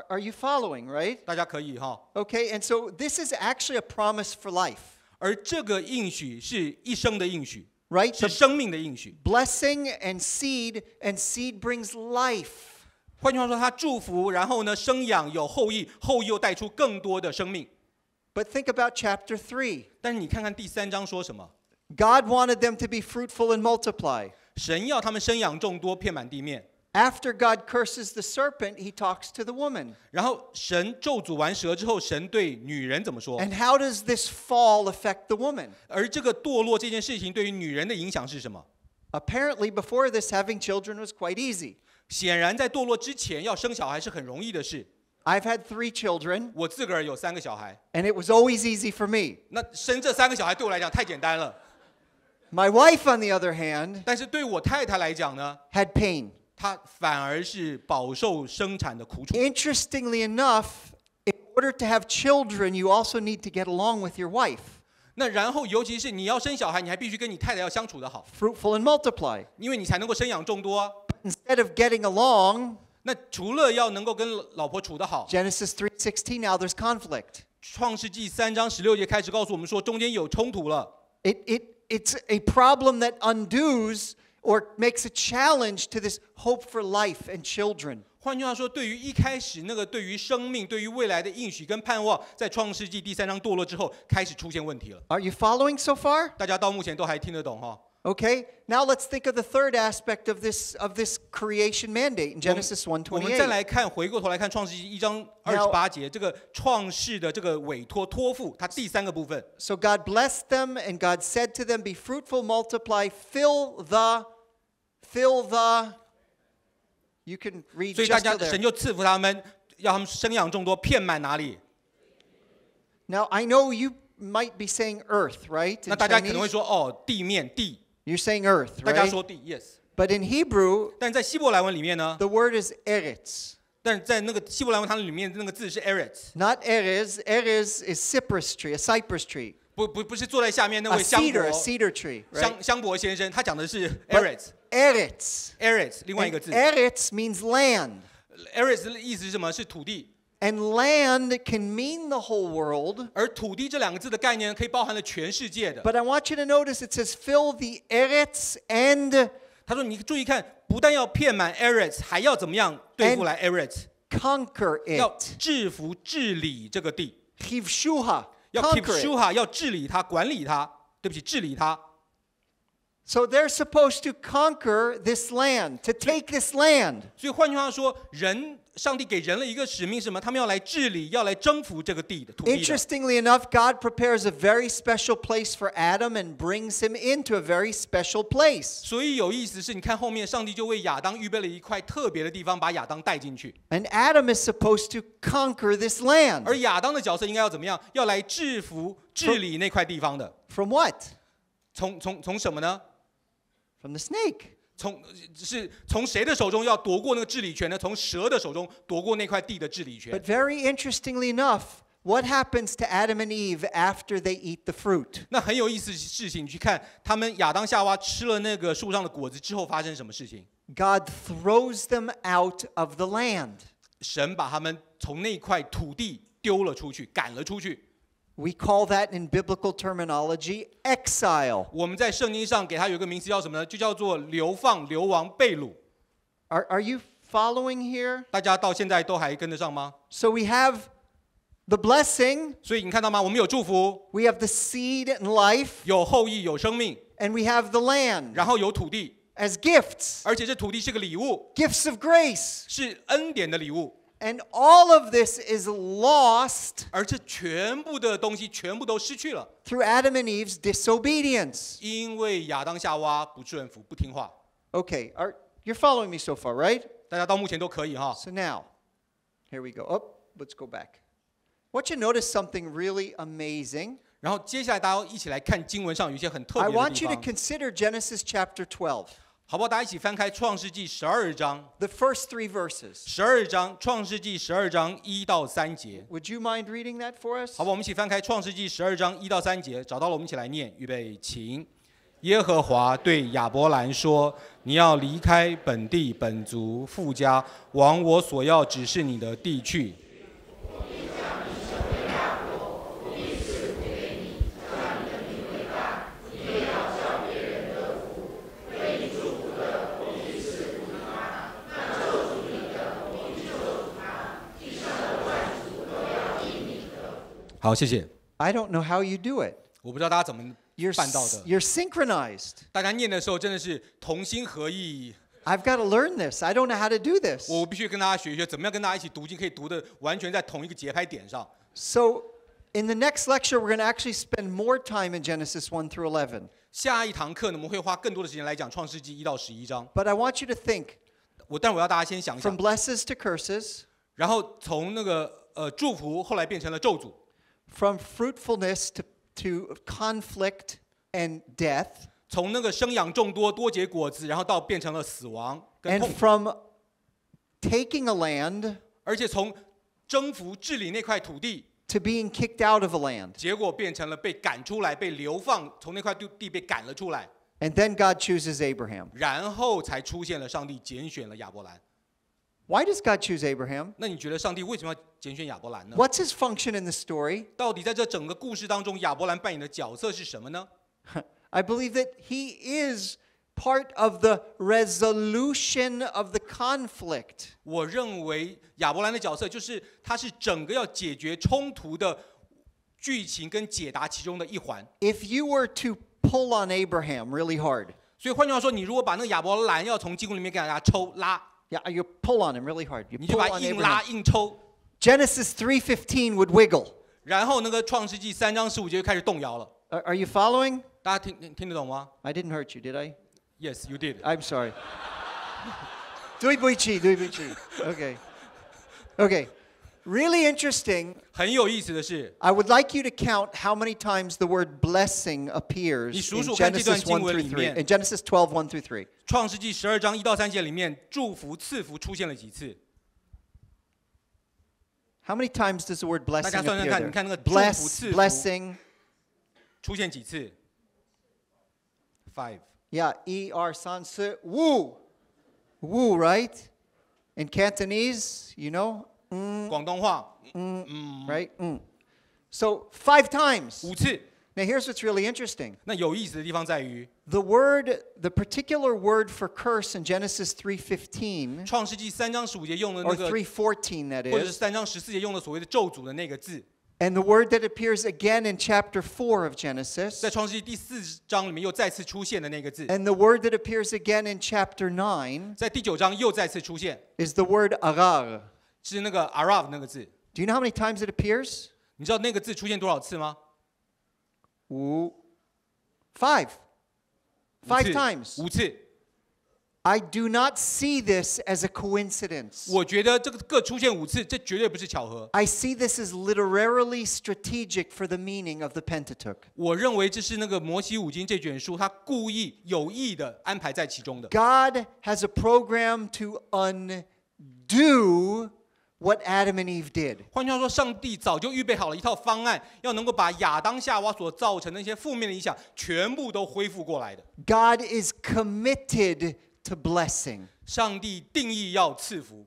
Are you following, right? 大家可以哈。Okay, and so this is actually a promise for life. 而这个应许是一生的应许， Right? 是生命的应许。Blessing and seed brings life. 换句话说，他祝福，然后呢，生养有后裔，后裔又带出更多的生命。 But think about chapter 3. 但是你看看第3章说什么？ God wanted them to be fruitful and multiply. 神要他们生养众多，遍满地面。 After God curses the serpent, he talks to the woman. 然后神咒诅完蛇之后，神对女人怎么说？ And how does this fall affect the woman? 而这个堕落这件事情对于女人的影响是什么？ Apparently, before this, having children was quite easy. 显然，在堕落之前要生小孩是很容易的事。 I've had 3 children, 我自个儿有3个小孩， and it was always easy for me. 那生这3个小孩对我来讲太简单了。 My wife, on the other hand, 但是对我太太来讲呢， had pain. 她反而是饱受生产的苦楚。 Interestingly enough, in order to have children, you also need to get along with your wife. 那然后，尤其是你要生小孩，你还必须跟你太太要相处得好， Fruitful and multiply. 因为你才能够生养众多啊。 Instead of getting along, 那除了要能够跟老婆处得好， Genesis 3:16, now there's conflict. 创世纪3章16节开始告诉我们说，中间有冲突了。 It's a problem that undoes or makes a challenge to this hope for life and children. 换句话说，对于一开始那个对于生命、对于未来的应许跟盼望，在创世纪第3章堕落之后，开始出现问题了。 Are you following so far? 大家到目前都还听得懂哈？ Okay, now let's think of the third aspect of this creation mandate in Genesis 我们再 1:28. 来看，回过头来看创世纪1章28节，这个创世的这个委托托付，它第3个部分。 So God blessed them, and God said to them, "Be fruitful, multiply, fill the." You can read 所以大 just 家 till 神 there. 就赐福他们，要他们生养众多，遍满哪里？ Now I know you might be saying earth, right? 那 In 大家可能会 Chinese? 说，哦，地面地， You're saying earth, 大家 right? 说地 ，yes。 But in Hebrew, 但在希伯来文里面呢， the word is eretz. 但在那个希伯来文它里面那个字是 eretz， Not erez. Erez is cypress tree, a cypress tree. 不是坐在下面那 A 位香 cedar, a 伯 cedar tree, right? 香伯先生，他讲的是 But eretz，eretz eretz. 另外一 And 个字 eretz means land. ，eretz 的意思是什么？是土地。 And land can mean the whole world. 而土地这2个字的概念可以包含了全世界的。 But I want you to notice it says fill the eretz and 他说：“你注意看，不但要遍满 eretz， 还要怎么样对付来 eretz？ conquer 要 it. 制服治理这个地， Chivshuha, 要 conquer it. kipshuha， 要治理它，管理它。对不起，治理它。So they're supposed to conquer this land, to take this land. 所以换句话说，上帝给人了一个使命，是什么？他们要来治理，要来征服这个土地的。Interestingly enough, God prepares a very special place for Adam and brings him into a very special place. 所以有意思是，你看后面，上帝就为亚当预备了一块特别的地方，把亚当带进去。And Adam is supposed to conquer this land. 而亚当的角色应该要怎么样？要来治理那块地方的。From what? 从什么呢？ From the snake. 从谁的手中要夺过那个治理权呢？从蛇的手中夺过那块地的治理权。 But very interestingly enough, what happens to Adam and Eve after they eat the fruit? 那很有意思的事情，你去看他们亚当夏娃吃了那个树上的果子之后发生什么事情？ God throws them out of the land. 神把他们从那块土地丢了出去，赶了出去。 We call that in biblical terminology exile. 我们在圣经上给它有一个名词叫什么呢？就叫做流放、流亡、被掳。Are you following here? 大家到现在都还跟得上吗？ So we have the blessing. 所以你看到吗？我们有祝福， We have the seed and life. 有后裔，有生命， And we have the land 然后有土地， as gifts, 而且这土地是个礼物， gifts of grace. 是恩典的礼物。 And all of this is lost 而这全部的东西全部都失去了， through Adam and Eve's disobedience. 因为亚当夏娃不顺服、不听话。 Okay, you're following me so far, right? 大家到目前都可以哈。 So now, here we go. Oh, let's go back. I want you to notice something really amazing. 然后接下来大家一起来看经文上有一些很特 I 别的 want 地 you to 方， consider Genesis chapter 12, 好不好？大家一起翻开创世纪12章。 the first 3 verses. 12章，创世纪12章1到3节， Would you mind reading that for us? 好吧，我们一起翻开创世纪12章1到3节，找到了，我们一起来念，预备，请。耶和华对亚伯兰说：“你要离开本地本族父家，往我所要指示你的地去。” 好，谢谢。 I don't know how you do it. 我不知道大家怎么 You're 办到的。 you're synchronized. 大家念的时候真的是同心合意。 I've got to learn this. I don't know how to do this. 我必须跟大家学一学，怎么样跟大家一起读经，可以读的完全在同一个节拍点上。 So, in the next lecture, we're going to actually spend more time in Genesis 1 through 11. 下一堂课呢，我们会花更多的时间来讲创世纪1到11章。 But I want you to think 但我要大家先想一 from 想， blesses to curses, 然后从那个祝福后来变成了咒诅， from fruitfulness to conflict and death, 从那个生养众多、多结果子，然后到变成了死亡跟 and 痛苦， from taking a land 而且从征服治理那块土地， to being kicked out of a land. 结果变成了被赶出来、被流放，从那块地被赶了出来， And then God chooses Abraham. 然后才出现了上帝拣选了亚伯兰。 Why does God choose Abraham? 那你觉得上帝为什么要拣选亚伯兰呢？ What's his function in the story? 到底在这整个故事当中，亚伯兰扮演的角色是什么呢？ I believe that he is part of the resolution of the conflict. 我认为亚伯兰的角色就是他是整个要解决冲突的剧情跟解答其中的一环。 If you were to pull on Abraham really hard, 所以换句话说，你如果把那个亚伯兰要从经文里面给大家抽拉， yeah, you pull on him really hard. You 你就 pull 把 on 硬拉 Abraham. 硬抽， Genesis 3:15 would wiggle. 然后那个创世纪3章15节就开始动摇了。 Are you following? 大家听得懂吗 I didn't hurt you, did I? ？Yes, you did. I'm sorry. 对不起. Okay. Okay. Really interesting. 很有意思的是， I would like you to count how many times the word blessing appears 你数 in 数看这段 Genesis 经 1文 through 里 3. 面。 In Genesis 12, 1 through 3. 创世纪12章1到3节里面，祝福赐福出现了几次？ How many times does the word 大 blessing 家算算 appear 看， there? 你看那个祝福 Bless, 赐福 blessing. 出现几次 ？5。 Yeah, 1, 2, 3, 4. Woo. Woo, right? In Cantonese, you know? 广东话 Right? So 5 times. 5次。 Now here's what's really interesting. 那有意思的地方在于， The particular word for curse in Genesis 3:15, 创世纪3章15节用的 or 那个， 3:14 that 或者是 is, 3章14节用的所谓的咒诅的那个字， And the word that appears again in chapter 4 of Genesis, 在创世纪第4章里面又再次出现的那个字， and the word that appears again in chapter 9, 在第9章又再次出现， is the word agar. 是那个 Arav 那个字。 Do you know how many times it appears? 你知道那个字出现多少次吗？ Five 5次 times. 5次。 I do not see this as a coincidence. 我觉得这个各出现5次，这绝对不是巧合。 I see this as literally strategic for the meaning of the Pentateuch. 我认为这是那个摩西五经这卷书，他故意有意的安排在其中的。 God has a program to undo what Adam and Eve did. 换句话说，上帝早就预备好了一套方案，要能够把亚当夏娃所造成的那些负面的影响，全部都恢复过来的。 God is committed to blessing. 上帝定义要赐福，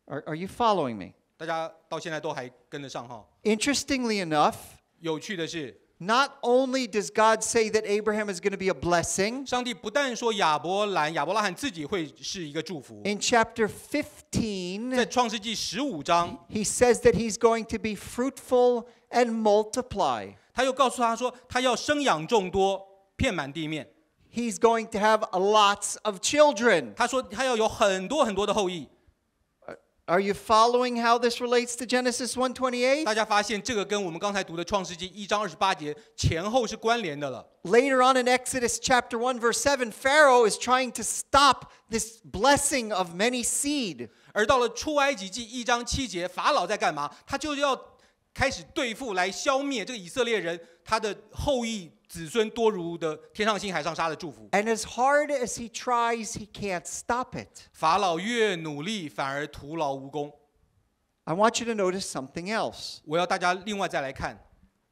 Are you following me? 大家到现在都还跟得上哈。 Interestingly enough, 有趣的是， not only does God say that Abraham is going to be a blessing, 上帝不但说亚伯拉罕自己会是一个祝福， in chapter 在 15, 创世纪15章， he says that he's going to be fruitful and multiply. 他又告诉他说，他要生养众多，遍满地面。 He's going to have lots of children. 他说他要有很多很多的后裔。 Are you following how this relates to Genesis 1:28? 大家发现这个跟我们刚才读的创世纪1章28节前后是关联的了。 Later on in Exodus chapter 1 verse 7, Pharaoh is trying to stop this blessing of many seed. 而到了出埃及记1章7节，法老在干嘛？他就要开始对付来消灭这个以色列人，他的后裔子孙多如的天上星海上沙的祝福。 And as hard as he tries, he can't stop it. 法老越努力，反而徒劳无功。 I want you to notice something else. 我要大家另外再来看，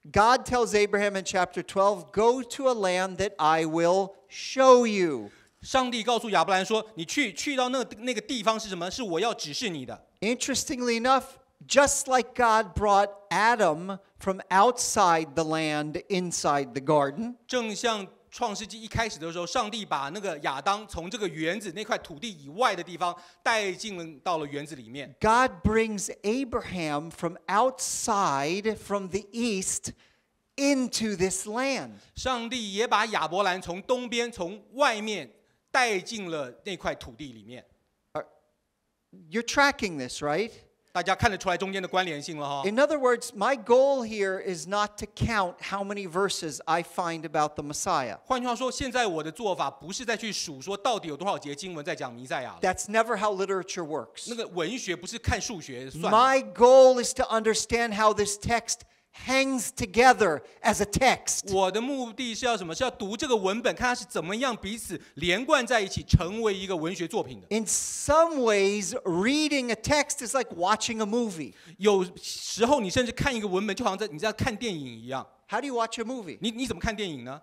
God tells Abraham in chapter 12, go to a land that I will show you. 上帝告诉亚伯兰说：“你去到那个地方是什么？是我要指示你的。” Interestingly enough, just like God brought Adam from outside the land inside the garden, 正像创世纪一开始的时候，上帝把那个亚当从这个园子那块土地以外的地方带进到了园子里面。 God brings Abraham from outside, from the east, into this land. 上帝也把亚伯兰从东边、从外面带进了那块土地里面。 You're tracking this, right? 大家看得出来中间的关联性了哈。 In other words, my goal here is not to count how many verses I find about the Messiah. 换句话说，现在我的做法不是再去数说到底有多少节经文在讲弥赛亚了。 That's never how literature works. 那个文学不是看数学算的。 My goal is to understand how this text hangs together as a text. 我的目的是要什么？是要读这个文本，看它是怎么样彼此连贯在一起，成为一个文学作品的。 In some ways, reading a text is like watching a movie. 有时候你甚至看一个文本，就好像你在看电影一样。 How do you watch a movie? 你怎么看电影呢？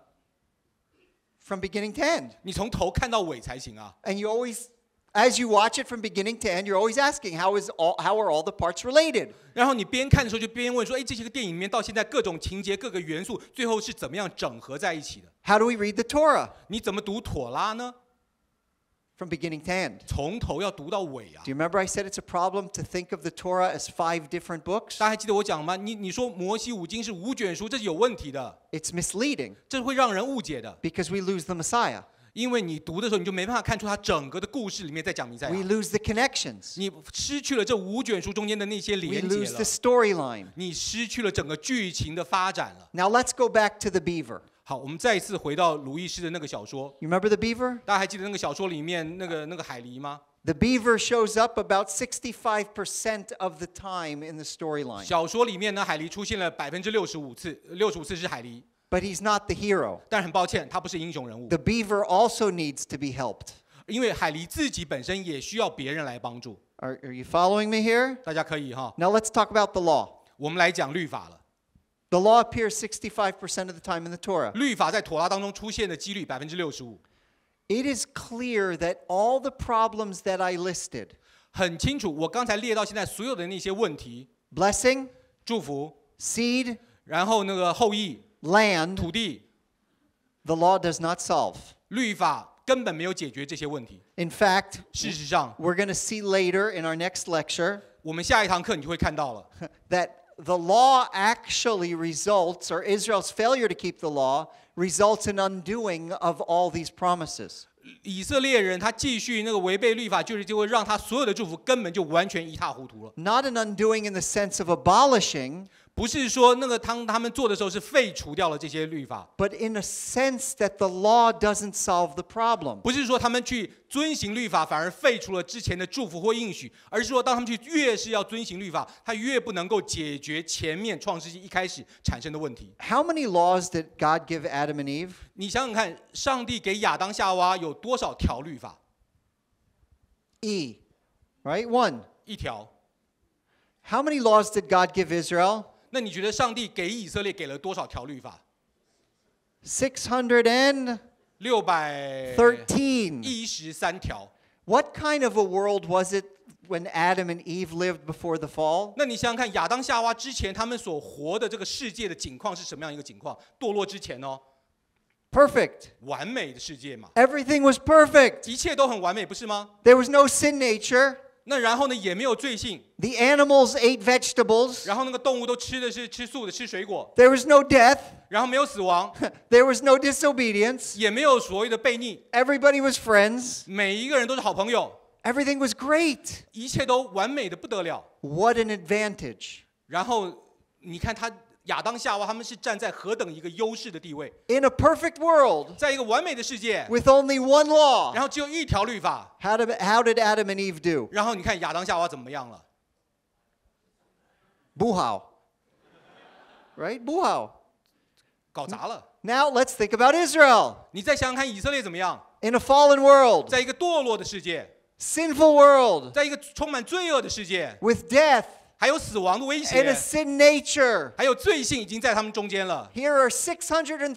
From beginning to end. 你从头看到尾才行啊。 And you always, as you watch it from beginning to end, you're always asking, how are all the parts related? 然后你边看的时候就边问说：“哎，这些个电影里面到现在各种情节、各个元素，最后是怎么样整合在一起的？ How do we read the Torah? 你怎么读妥拉呢？ From beginning to end. 从头要读到尾啊！ Do you remember I said it's a problem to think of the Torah as 5 different books? 大家还记得我讲吗？你说摩西五经是5卷书，这是有问题的， It's misleading 这会让人误解的。 because we lose the Messiah. 因为你读的时候，你就没办法看出它整个的故事里面在讲弥赛 We 亚， lose the connections. 你失去了这5卷书中间的那些 We 连结 lose 了 the，storyline. 你失去了整个剧情的发展了。 Now let's go back to the beaver. 好，我们再一次回到鲁易斯的那个小说， You remember the beaver? 大家还记得那个小说里面那个海狸吗？ The beaver shows up about 65% of the time in the storyline. 小说里面呢，海狸出现了65%次，65次是海狸， But he's not the hero. 但很抱歉，他不是英雄人物， The beaver also needs to be helped. 因为海狸自己本身也需要别人来帮助。 Are you following me here? 大家可以哈， Now let's talk about the law. 我们来讲律法了。 The law appears 65% of the time in the Torah. 律法在妥拉当中出现的几率65%， It is clear that all the problems that I listed, 很清楚。我刚才列到现在所有的那些问题， blessing, 祝福， seed, 然后那个后裔、 land, 土地， the law does not solve. 律法根本没有解决这些问题。 In fact, 事实上， we're going to see later in our next lecture 我们下一堂课你就会看到了， that the law actually results, or Israel's failure to keep the law, results in undoing of all these promises. 以色列人他继续那个违背律法，就会让他所有的祝福根本就完全一塌糊涂了。Not an undoing in the sense of abolishing, 不是说那个当他们做的时候是废除掉了这些律法， but in a sense that the law doesn't solve the problem. 不是说他们去遵行律法反而废除了之前的祝福或应许，而是说当他们越是要遵行律法，他越不能够解决前面创世纪一开始产生的问题。How many laws did God give Adam and Eve? 你想想看，上帝给亚当夏娃有多少条律法？ E, right? 1. 一条。 How many laws did God give Israel? 那你觉得上帝给以色列给了多少条律法？ 613. 613条。 What kind of a world was it when Adam and Eve lived before the fall? 那你想想看，亚当夏娃之前他们所活的这个世界的景况是什么样一个景况？堕落之前哦， Perfect. 完美的世界嘛， Everything was perfect. 一切都很完美，不是吗？ There was no sin nature. 那然后呢，也没有罪性， The animals ate vegetables. 然后那个动物都吃素的，吃水果， There was no death. 然后没有死亡， There was no disobedience. 也没有所谓的悖逆， Everybody was friends. 每一个人都是好朋友， Everything was great. 一切都完美的不得了。 What an advantage. 然后你看亚当夏娃他们是站在何等一个优势的地位， In a perfect world 在一个完美的世界， with only one law, 然后只有一条律法， how did Adam and Eve do? 然后你看亚当夏娃怎么样了？ Buhao. Right? Buhao. 搞砸了。 Now let's think about Israel. 你再想想看以色列怎么样？ In a fallen world, 在一个堕落的世界， sinful world, 在一个充满罪恶的世界， with death 还有死亡的威 and a 胁， sin nature. 还有罪性已经在他们中间了。 Here are 613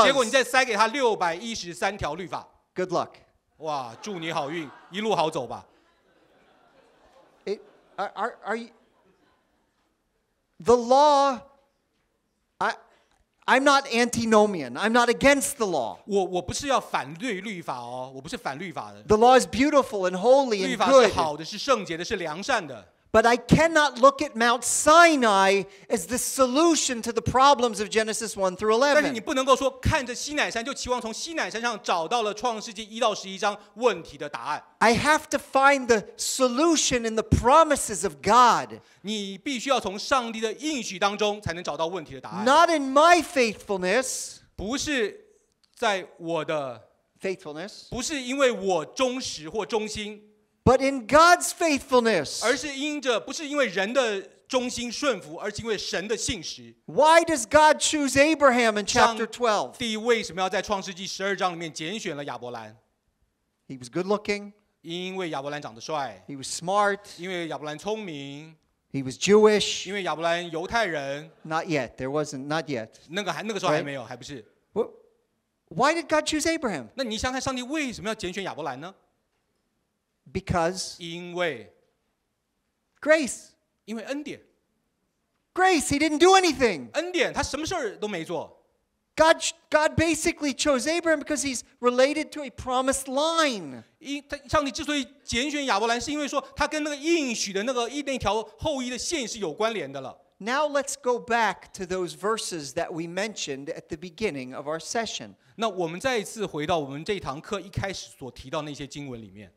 结果你 laws. 再塞给他613条律法， Good luck. 哇，祝你好运，一路好走吧。 Are you? The law, I'm not antinomian. I'm not against the law. 我不是要反对律法哦，我不是反律法的。 The law is beautiful and holy 律 and 法是 good. 好的，是圣洁的，是良善的。 But I cannot look at Mount Sinai as the solution to the problems of Genesis 1 through 但是你 11. 不能够说看着西乃山就期望从西乃山上找到了创世纪1到11章问题的答案。 I have to find the solution in the promises of God, 你必须要从上帝的应许当中才能找到问题的答案， not in my faithfulness, 不是在我的， faithfulness, 不是因为我忠实或忠心， but in God's faithfulness. 而是不是因为人的忠心顺服，而是因为神的信实。 Why does God choose Abraham in chapter 12? 上帝为什么要在创世纪12章里面拣选了亚伯兰？ He was good looking, 因为亚伯兰长得帅， he was smart, 因为亚伯兰聪明， he was Jewish. 因为亚伯兰犹太人。 Not yet, there wasn't, not yet. 那个时候还没有，还不是。 Why did God choose Abraham? 那你想想看，上帝为什么要拣选亚伯兰呢？ Because 因为 grace. 恩典， Grace, he didn't do anything. 恩典，他什么事儿都没做。 God basically chose Abraham because he's related to a promised line. 上帝之所以拣选亚伯兰，是因为说他跟那个应许的那条后裔的线是有关联的了。 Now let's go back to those verses that we mentioned at the beginning of our session. 那我们再一次回到我们这堂课一开始所提到那些经文里面。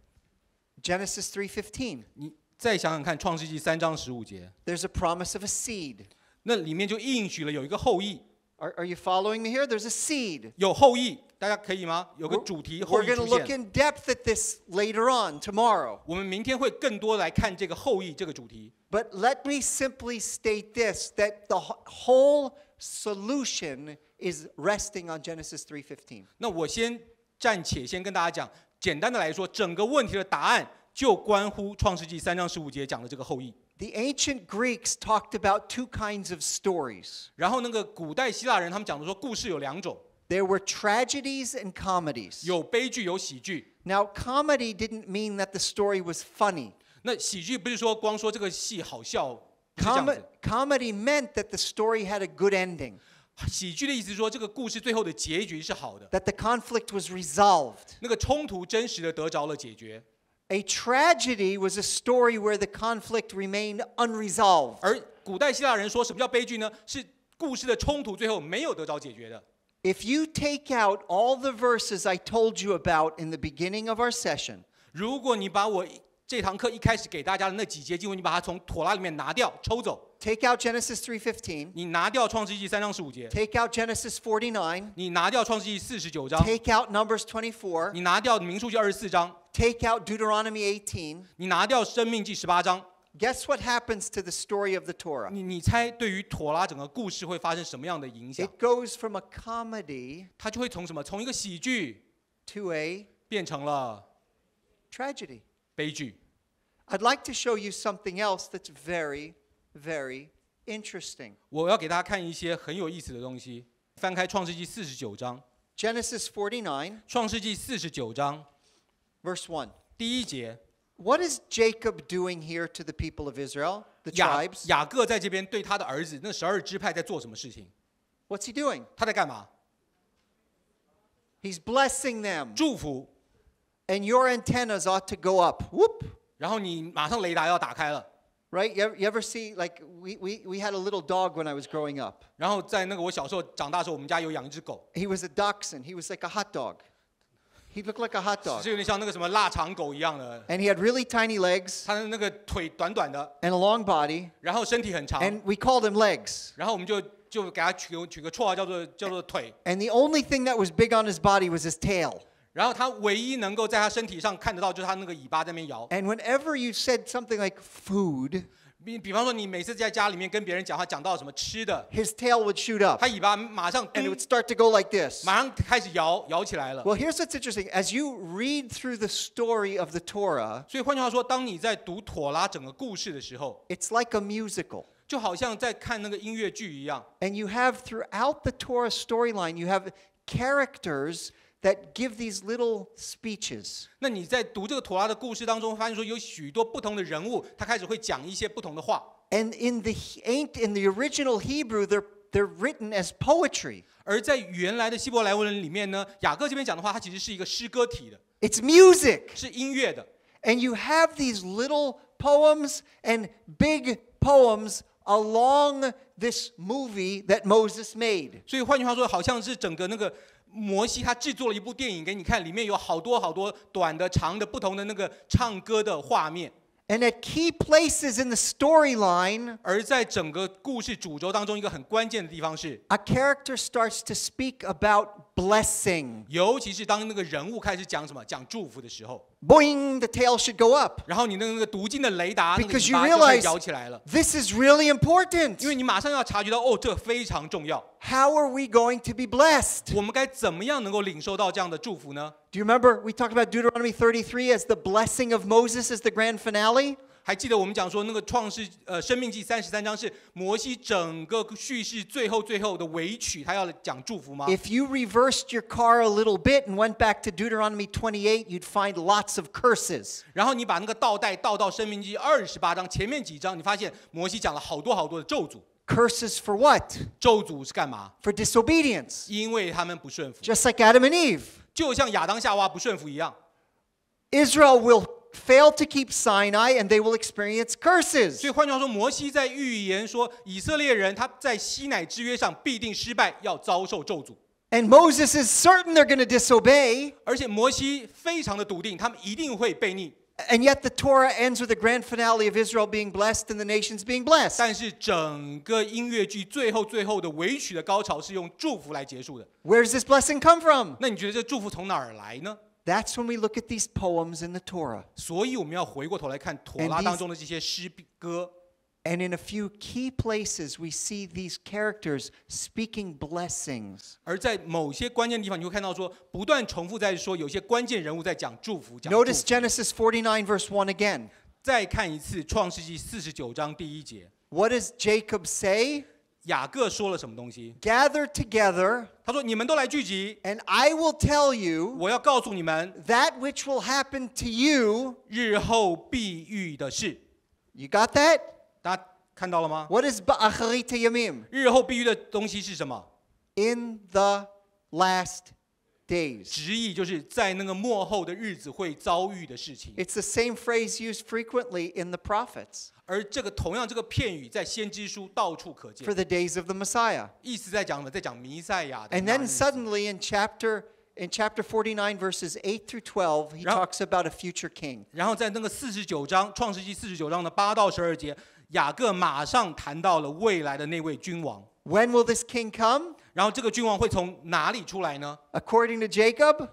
Genesis 3:15. 你再想想看，创世纪3章15节， There's a promise of a seed. 那里面就应许了有一个后裔， Are you following me here? There's a seed. 有后裔，大家可以吗？有个主题后 We're 裔 going 出 to look 现。 in depth at this later on, tomorrow. 我们明天会更多来看这个后裔这个主题。 But let me simply state this, that the whole solution is resting on Genesis 3:15. 那我先暂且先跟大家讲，简单的来说，整个问题的答案就关乎创世纪3章15节讲的这个后裔。 The ancient Greeks talked about two kinds of stories. 然后那个古代希腊人他们讲的说，故事有2种， There were tragedies and comedies. 有悲剧有喜剧。 Now, comedy didn't mean that the story was funny. 那喜剧不是说光说这个戏好笑，不是这样子。 Comedy meant that the story had a good ending, 喜剧的意思是说，这个故事最后的结局是好的， that the conflict was resolved. 那个冲突真实的得着了解决。 A tragedy was a story where the conflict remained unresolved. 而古代希腊人说什么叫悲剧呢？是故事的冲突最后没有得着解决的。If you take out all the verses I told you about in the beginning of our session, 如果你把我这堂课一开始给大家的那几节经文，你把它从妥拉里面拿掉、抽走， take out Genesis 3:15, 你拿掉创世纪3章15节， take out Genesis 49, 你拿掉创世纪49章， take out Numbers 24, 你拿掉民数记24章， take out Deuteronomy 18, 你拿掉生命记18章， guess what happens to the story of the Torah? 你猜对于妥拉整个故事会发生什么样的影响？ It goes from a comedy 它就会从什么？从一个喜剧 to a 变成了 tragedy. 悲剧。 I'd like to show you something else that's very, very interesting. 我要给大家看一些很有意思的东西。翻开创世纪49章， Genesis 49, 创世纪49章 verse 1. 第1节， What is Jacob doing here to the people of Israel, the tribes? 雅各在这边对他的儿子那12支派在做什么事情？ What's he doing? 他在干嘛？ He's blessing them. 祝福。 And your antennas ought to go up. Whoop. 然后你马上雷达要打开了。 Right? You ever see, like, we had a little dog when I was growing up. 然后在那个我小时候长大的时候，我们家有养一只狗， He was a dachshund. He was like a hot dog. He looked like a hot 是 dog. 有点像那个什么腊肠狗一样的。 And he had really tiny legs 它的那个腿短短的， and a long body. 然后身体很长， And we called him Legs. 然后我们就给它取个绰号叫做腿。 And the only thing that was big on his body was his tail. 然后它唯一能够在它身体上看得到，就是它那个尾巴在那边摇。 And whenever you said something like food, 比方说，你每次在家里面跟别人讲话，讲到什么吃的， his tail would shoot up. 它尾巴马上 And it would start to go like this. 马上开始摇起来了。 Well, here's what's interesting. As you read through the story of the Torah, 所以换句话说，当你在读妥拉整个故事的时候， it's like a musical. 就好像在看那个音乐剧一样。 And you have throughout the Torah storyline, you have characters that give these little speeches. 那你在读这个妥拉的故事当中，发现说有许多不同的人物，他开始会讲一些不同的话。 And in the original Hebrew, they're written as poetry. 而在原来的希伯来文里面呢，雅各这边讲的话，它其实是一个诗歌体的， It's music. 是音乐的。 And you have these little poems and big poems along this movie that Moses made. 所以换句话说，好像是整个那个摩西他制作了一部电影给你看，里面有好多短的、长的、不同的那个唱歌的画面。 And at key places in the storyline, 而在整个故事主轴当中，一个很关键的地方是， a character starts to speak about blessing. 尤其是当那个人物开始讲什么讲祝福的时候， Boing, the tail should go up. 然后你那个读经的雷达那个 Because 尾 you 巴就开 realize 始摇起来了， this is really important. 因为你马上要察觉到，哦，这非常重要。 How are we going to be blessed? 我们该怎么样能够领受到这样的祝福呢？ Do you remember we talked about Deuteronomy 33 as the blessing of Moses as the grand finale? 还记得我们讲说那个生命记33章是摩西整个叙事最后的尾曲，他要讲祝福吗？ If you reversed your car a little bit and went back to Deuteronomy 28, you'd find lots of curses. 然后你把那个倒带倒到生命记28章前面几章，你发现摩西讲了好多的咒诅。 Curses for what? 咒诅是干嘛？ For disobedience. 因为他们不顺服， Just like Adam and Eve. 就像亚当夏娃不顺服一样。 Israel will fail to keep Sinai and they will experience curses. 所以换句话说，摩西在预言说，以色列人他在西乃之约上必定失败，要遭受咒诅。 And Moses is certain they're going to disobey. 而且摩西非常的笃定，他们一定会悖逆。 And yet the Torah ends with the grand finale of Israel being blessed and the nations being blessed. 但是整个音乐剧最后的尾曲的高潮是用祝福来结束的。 Where does this blessing come from? 那你觉得这祝福从哪儿来呢？ That's when we look at these poems in the Torah. 所以我们要回过头来看妥拉当中的这些诗歌。 And in a few key places, we see these characters speaking blessings. 而在某些关键地方，你会看到说，不断重复在说，有些关键人物在讲祝福。讲祝福。 Notice Genesis 49 verse 1 again. 再看一次创世纪49章第1节， What does Jacob say? 雅各说了什么东西？ Gather together, 他说：“你们都来聚集， and I will tell you 我要告诉你们 that which will happen to you. 日后必遇的事。” You got that? 大家看到了吗？ What is ba'acharit yamim? 日后必遇的东西是什么？ In the last days. 直译就是在那个末后的日子会遭遇的事情。It's the same phrase used frequently in the prophets 而同样这个片语在先知书到处可见 for，the days of the Messiah. 意思在讲弥赛亚的 And 那 then 日子。 suddenly in chapter 49 verses 8 through 12, he 然后- talks about a future king. 然后在那个创世纪49章的8到12节，雅各马上谈到了未来的那位君王。 When will this king come? 然后这个君王会从哪里出来呢？ According to Jacob,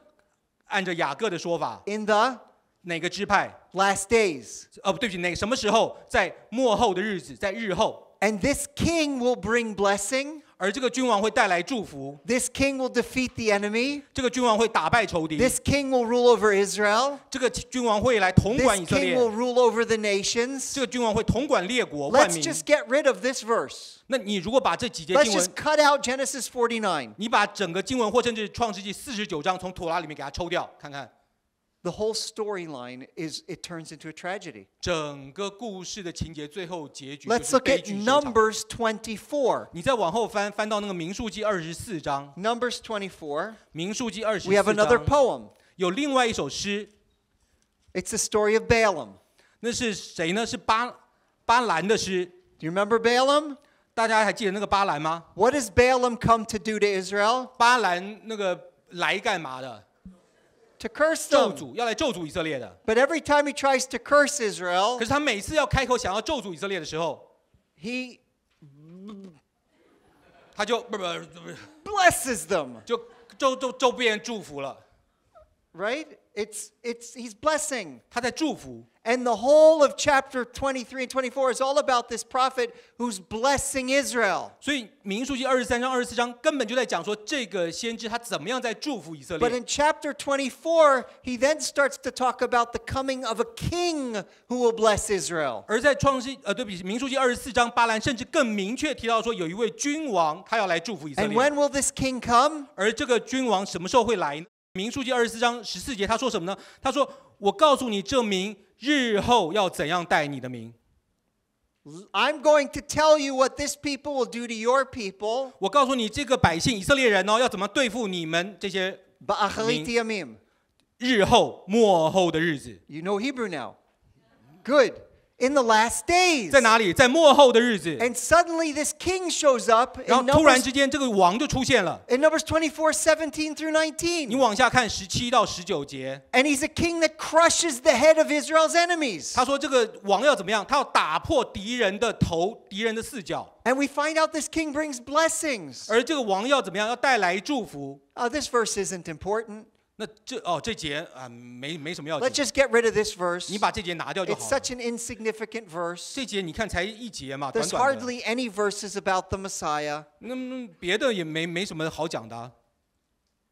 按照雅各的说法， in the 哪个支派？ last days. 对不起，什么时候？在末后的日子，在日后。 And this king will bring blessing. 而这个君王会带来祝福， This king will defeat the enemy. 这个君王会打败仇敌， This king will rule over Israel. 这个君王会来统管 This 以色 king 列， will rule over the nations. 这个君王会统管列国万 Let's 民。 just get rid of this verse. 那你如果把这几节 Let's 经文 just，cut out Genesis 49. 你把整个经文或甚至创世纪49章从妥拉里面给它抽掉，看看 The whole storyline it turns into a tragedy. 整个故事的情节最后结局就 Let's 是 look 悲 at 剧收场。 Numbers 24. 你再往后翻到那个民数记24章， Numbers 24. 民数记 We have 24 another 章 poem. 有另外一首诗， It's the story of Balaam. 那是谁呢？是巴兰的诗。 Do you remember Balaam? 大家还记得那个巴兰吗？ What does Balaam come to do to Israel? 巴兰那个来干嘛的？ To curse 咒 them. 诅，要来咒诅以色列的。 But every time he tries to curse Israel, 可是他每次要开口想要咒诅以色列的时候， he 他就blesses them, 就被人祝福了。 right? He's blessing. 他在祝福， And the whole of chapter 23 and 24 is all about this prophet who's blessing Israel. 所以民数记23章、24章根本就在讲说这个先知他怎么样在祝福以色 But 列。 in chapter 24, he then starts to talk about the coming of a king who will bless Israel. 而在民数记24章，巴兰甚至更明确提到说，有一位君王他要来祝福以色 And 列。 when will this king come? 而这个君王什么时候会来呢？民数记24章14节他说什么呢？他说：“我告诉你，这民日后要怎样待你的民。 I'm going to tell you what this people will do to your people. 我告诉你，这个百姓以色列人要怎么对付你们这些 Ba'achalit yamim. 日后末后的日子。 You know Hebrew now. Good. In the last days. 在哪里？在末后的日子。 And suddenly this king shows up 然后 in 突然 Numbers, 之间，这个王就出现了。 24, 17 through 你 19. 往下看17到19节， And he's a king that crushes the head of Israel's enemies. 他说这个王要怎么样？他要打破敌人的头，敌人的四角。 And we find out this king brings blessings. 而这个王要怎么样？要带来祝福。 This verse isn't important. 那这节没什么要 Let's 紧， just get rid of this verse. 你把这节拿掉就 It's 好了。 such an insignificant verse. 这节你看才一节嘛，短 There's 短的。 hardly any verses about the Messiah. 那别的也没什么好讲的啊。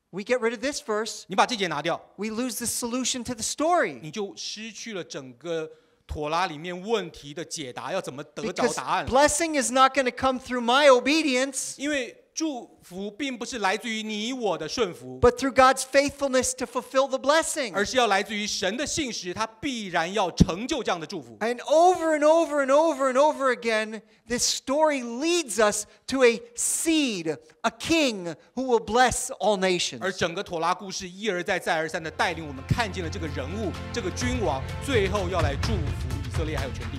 We get rid of this verse, 你把这节拿掉， we lose the solution to the story. 你就失去了整个妥拉里面问题的解答，要怎么得着 Because 答案。 blessing is not going to come through my obedience, 因为祝福并不是来自于你我的顺服， but through God's faithfulness to fulfill the blessing. 而是要来自于神的信实，他必然要成就这样的祝福。 And over and over and over and over again, this story leads us to a seed, a king who will bless all 而 nations. 整个妥拉故事一而再再而三的带领我们看见了这个人物，这个君王，最后要来祝福以色列还有全地。